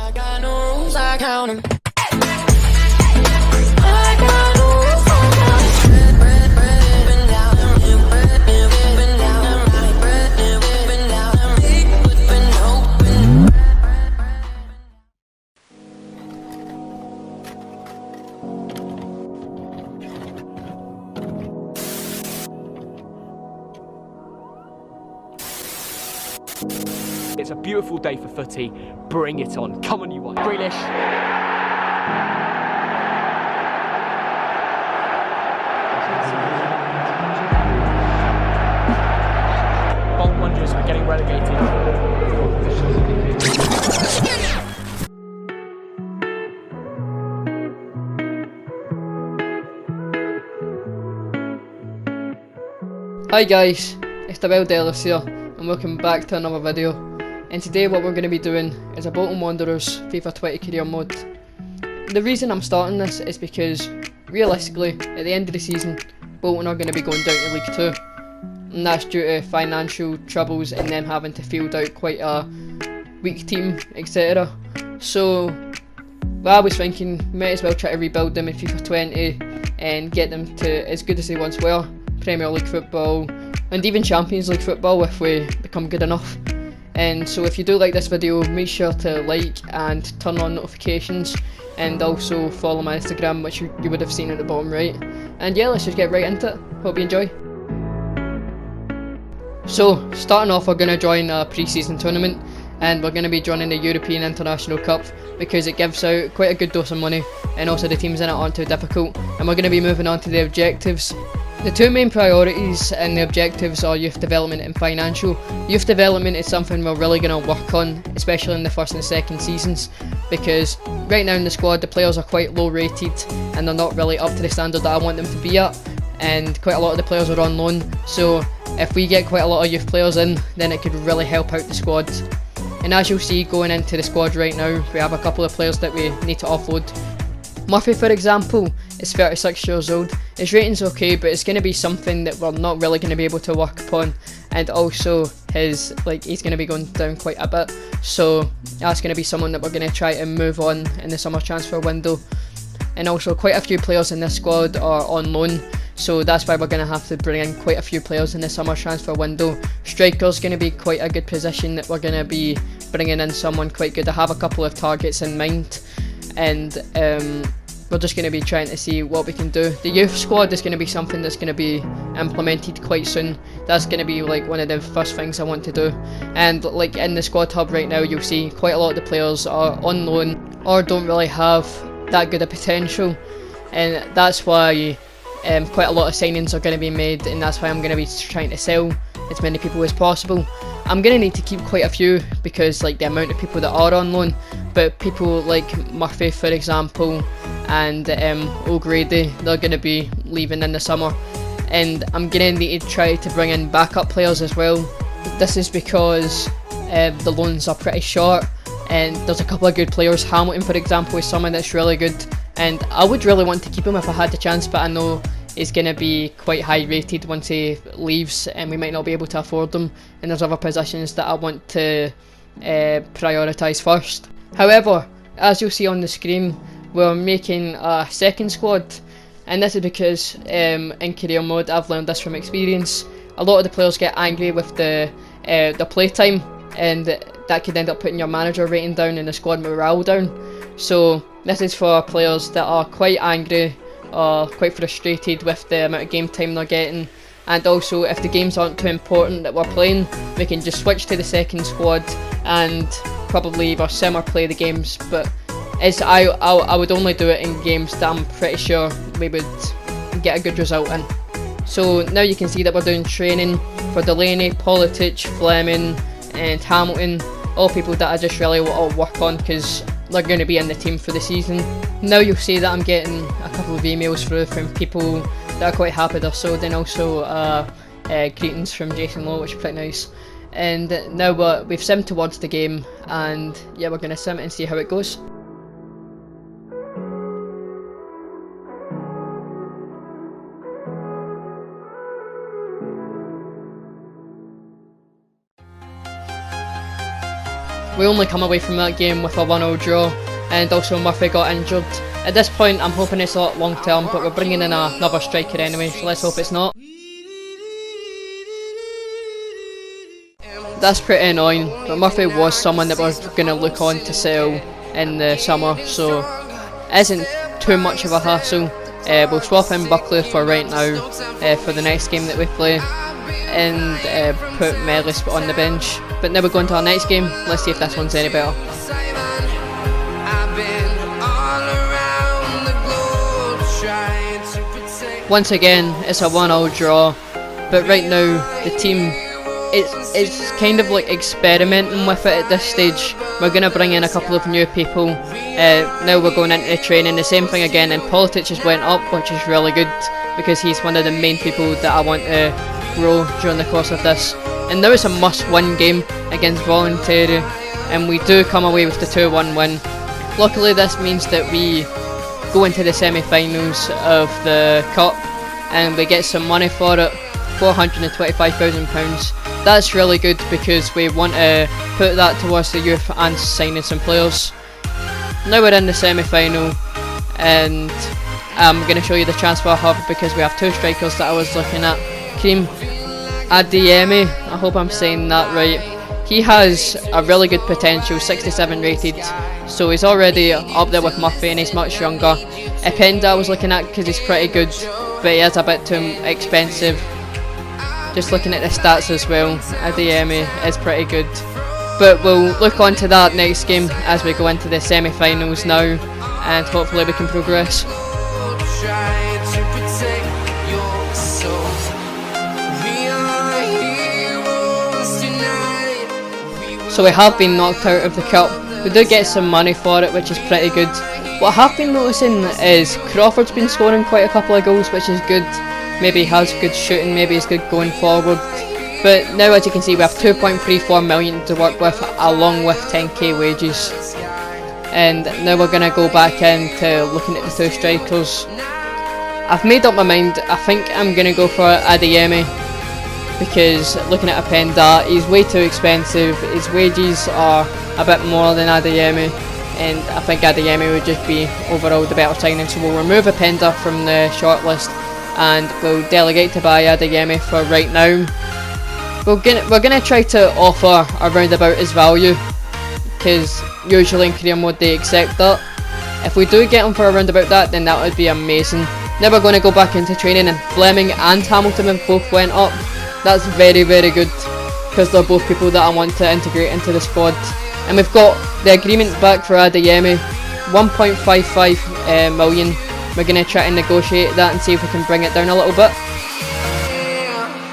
I got no rules, I count 'em. I got no rules, I count 'em. Bread, up and down, bread, up and down, bread, up and down, big and open. It's a beautiful day for footy. Bring it on. Come on, you white. Grealish. Bolton Wanderers are getting relegated. Hi guys, it's Abel Delis here and welcome back to another video. And today what we're going to be doing is a Bolton Wanderers FIFA 20 career mode. The reason I'm starting this is because realistically at the end of the season Bolton are going to be going down to League 2, and that's due to financial troubles and them having to field out quite a weak team, etc. So I was thinking might as well try to rebuild them in FIFA 20 and get them to as good as they once were, Premier League football and even Champions League football if we become good enough. And so if you do like this video, make sure to like and turn on notifications, and also follow my Instagram, which you would have seen at the bottom right. And yeah, let's just get right into it. Hope you enjoy. So starting off, we're going to join a pre-season tournament, and we're going to be joining the European International Cup because it gives out quite a good dose of money, and also the teams in it aren't too difficult. And we're going to be moving on to the objectives. The two main priorities and the objectives are youth development and financial. Youth development is something we're really going to work on, especially in the first and second seasons, because right now in the squad the players are quite low rated and they're not really up to the standard that I want them to be at, and quite a lot of the players are on loan. So if we get quite a lot of youth players in, then it could really help out the squad. And as you'll see going into the squad right now, we have a couple of players that we need to offload. Murphy, for example, is 36 years old. His rating's okay, but it's going to be something that we're not really going to be able to work upon, and also he's going to be going down quite a bit, so that's going to be someone that we're going to try to move on in the summer transfer window. And also quite a few players in this squad are on loan, so that's why we're going to have to bring in quite a few players in the summer transfer window. Striker's going to be quite a good position that we're going to be bringing in someone quite good. I have a couple of targets in mind, and we're just going to be trying to see what we can do. The youth squad is going to be something that's going to be implemented quite soon. That's going to be one of the first things I want to do. And in the squad hub right now, you'll see quite a lot of the players are on loan or don't really have that good a potential, and that's why quite a lot of signings are going to be made, and that's why I'm going to be trying to sell as many people as possible. I'm going to need to keep quite a few because the amount of people that are on loan, but people like Murphy, for example, and O'Grady, they're going to be leaving in the summer, and I'm going to need to try to bring in backup players as well. This is because the loans are pretty short, and there's a couple of good players. Hamilton, for example, is someone that's really good, and I would really want to keep him if I had the chance, but I know he's going to be quite high rated once he leaves, and we might not be able to afford them, and there's other positions that I want to prioritise first. However, as you'll see on the screen, we're making a second squad, and this is because in career mode I've learned this from experience. A lot of the players get angry with the playtime, and that could end up putting your manager rating down and the squad morale down. So this is for players that are quite angry or quite frustrated with the amount of game time they're getting, and also if the games aren't too important that we're playing, we can just switch to the second squad and probably either sim or play the games. But I would only do it in games that I'm pretty sure we would get a good result in. So now you can see that we're doing training for Delaney, Politic, Fleming and Hamilton, all people that I just really want to work on because they're going to be in the team for the season. Now you'll see that I'm getting a couple of emails through from people that are quite happy they're sold, and also greetings from Jason Lowe, which is pretty nice. And now we've simmed towards the game, and yeah, we're going to sim it and see how it goes. we only come away from that game with a 1-0 draw, and also Murphy got injured. At this point I'm hoping it's not long term, but we're bringing in another striker anyway, so let's hope it's not. That's pretty annoying, but Murphy was someone that we're going to look on to sell in the summer, so it isn't too much of a hassle. We'll swap in Buckley for right now for the next game that we play, and put Melis on the bench. But now we're going to our next game. Let's see if this one's any better. Once again, it's a 1-0 draw, but right now the team, it's kind of like experimenting with it at this stage. We're going to bring in a couple of new people. Now we're going into the training, the same thing again, and Politics just went up, which is really good because he's one of the main people that I want to grow during the course of this. And now it's a must-win game against Voluntary, and we do come away with the 2-1 win. Luckily this means that we go into the semi-finals of the cup and we get some money for it, £425,000. That's really good because we want to put that towards the youth and signing some players. Now we're in the semi-final, and I'm going to show you the transfer hub because we have two strikers that I was looking at. Karim Adeyemi, I hope I'm saying that right. He has a really good potential, 67 rated, so he's already up there with Murphy and he's much younger. Ependa I was looking at because he's pretty good, but he is a bit too expensive. Just looking at the stats as well, Adeyemi is pretty good. But we'll look on to that next game as we go into the semi-finals now, and hopefully we can progress. So we have been knocked out of the cup. We do get some money for it, which is pretty good. What I have been noticing is Crawford's been scoring quite a couple of goals, which is good. Maybe he has good shooting, maybe he's good going forward. But now, as you can see, we have 2.34 million to work with, along with 10k wages. And now we're going to go back into looking at the two strikers. I've made up my mind. I think I'm going to go for Adeyemi, because looking at Ependa, he's way too expensive. His wages are a bit more than Adeyemi, and I think Adeyemi would just be overall the better signing. So we'll remove Ependa from the shortlist and we'll delegate to buy Adeyemi for right now. We're gonna try to offer around about his value, because usually in career mode they accept that. If we do get him for around about that, then that would be amazing. Now we're going to go back into training, and Fleming and Hamilton have both went up. That's very, very good, because they're both people that I want to integrate into the squad. And we've got the agreement back for Adeyemi, 1.55 million. We're going to try and negotiate that and see if we can bring it down a little bit.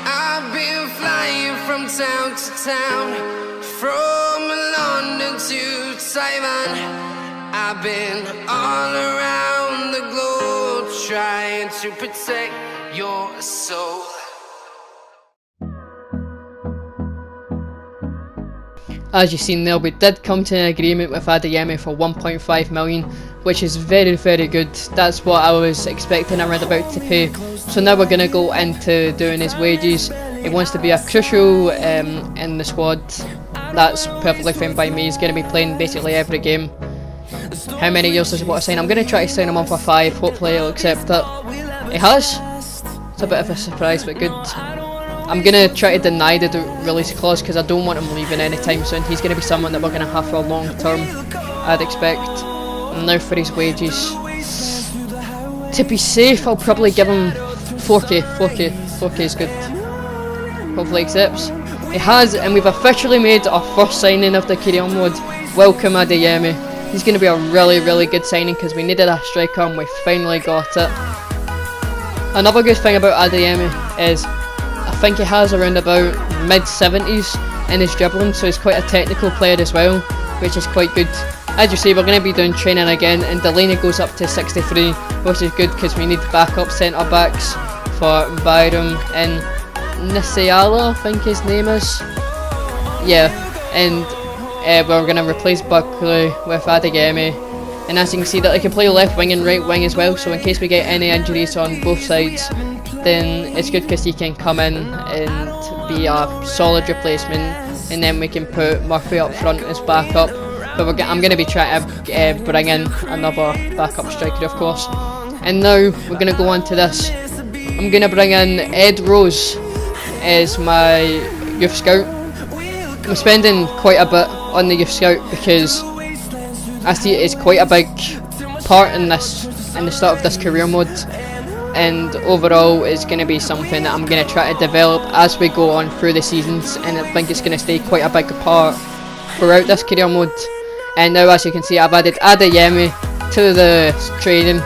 I've been flying from town to town, from London to Taiwan. I've been all around the globe trying to protect your soul. As you've seen there, we did come to an agreement with Adeyemi for 1.5 million, which is very, very good. That's what I was expecting around about to pay. So now we're going to go into doing his wages. He wants to be a crucial in the squad. That's perfectly fine by me. He's going to be playing basically every game. How many years does he want to sign? I'm going to try to sign him on for 5. Hopefully he'll accept it. He has. It's a bit of a surprise, but good. I'm going to try to deny the release clause because I don't want him leaving anytime soon. He's going to be someone that we're going to have for a long term, I'd expect. And now for his wages. To be safe, I'll probably give him 4k. 4k is good. Hopefully he accepts. He has, and we've officially made our first signing of the career mode. Welcome Adeyemi. He's going to be a really, really good signing because we needed a striker and we finally got it. Another good thing about Adeyemi is I think he has around about mid-70s in his dribbling, so he's quite a technical player as well, which is quite good. As you see, we're going to be doing training again, and Delaney goes up to 63, which is good because we need backup centre-backs for Byram and Nasiala, I think his name is. Yeah, and we're going to replace Buckley with Adeyemi. And as you can see, that he can play left wing and right wing as well, so in case we get any injuries on both sides, then it's good because he can come in and be a solid replacement and then we can put Murphy up front as backup. But I'm going to be trying to bring in another backup striker, of course. And now we're going to go on to this. I'm going to bring in Ed Rose as my youth scout. I'm spending quite a bit on the youth scout because I see it as quite a big part in the start of this career mode, and overall it's going to be something that I'm going to try to develop as we go on through the seasons, and I think it's going to stay quite a big part throughout this career mode. And now, as you can see, I've added Adeyemi to the training.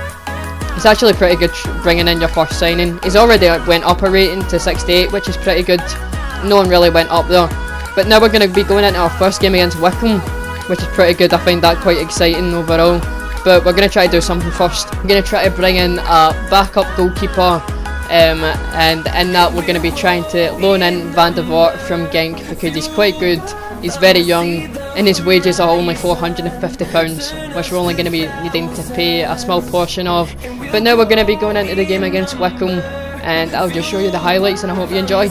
It's actually pretty good bringing in your first signing. He's already went up a rating to 68, which is pretty good. No one really went up there. But now we're going to be going into our first game against Wickham, which is pretty good. I find that quite exciting overall. But we're going to try to do something first. I'm going to try to bring in a backup goalkeeper, and in that we're going to be trying to loan in Van der Voort from Genk because he's quite good. He's very young and his wages are only £450, which we're only going to be needing to pay a small portion of. But now we're going to be going into the game against Wickham, and I'll just show you the highlights and I hope you enjoy.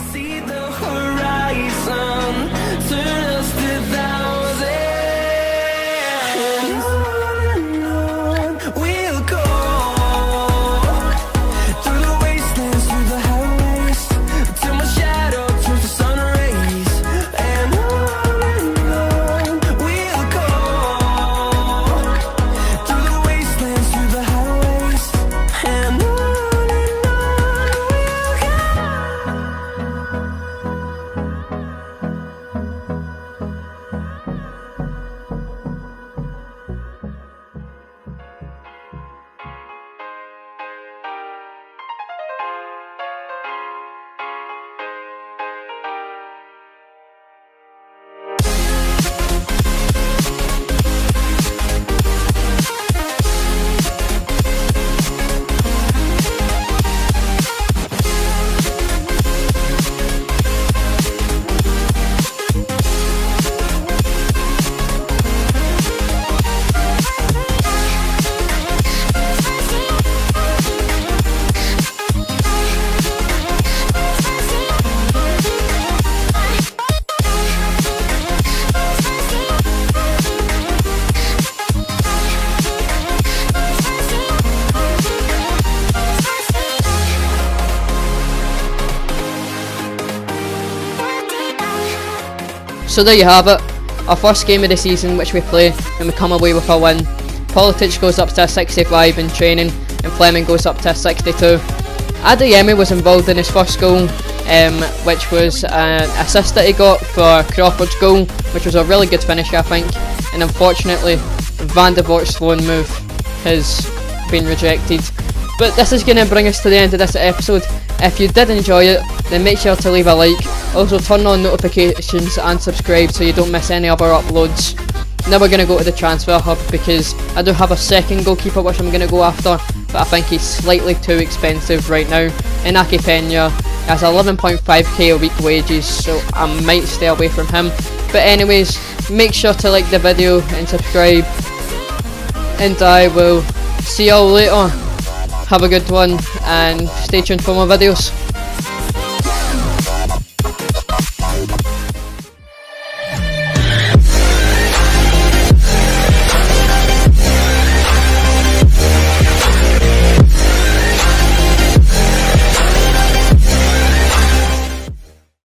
So there you have it, our first game of the season which we play and we come away with a win. Politic goes up to a 65 in training and Fleming goes up to a 62. Adeyemi was involved in his first goal, which was an assist that he got for Crawford's goal, which was a really good finish I think, and unfortunately Van der Voort's loan move has been rejected. But this is going to bring us to the end of this episode. If you did enjoy it, then make sure to leave a like. Also turn on notifications and subscribe so you don't miss any other uploads. Now we're going to go to the transfer hub because I do have a second goalkeeper which I'm going to go after, but I think he's slightly too expensive right now. Inaki Pena has 11.5k a week wages, so I might stay away from him. But anyways, make sure to like the video and subscribe, and I will see you all later. Have a good one and stay tuned for more videos.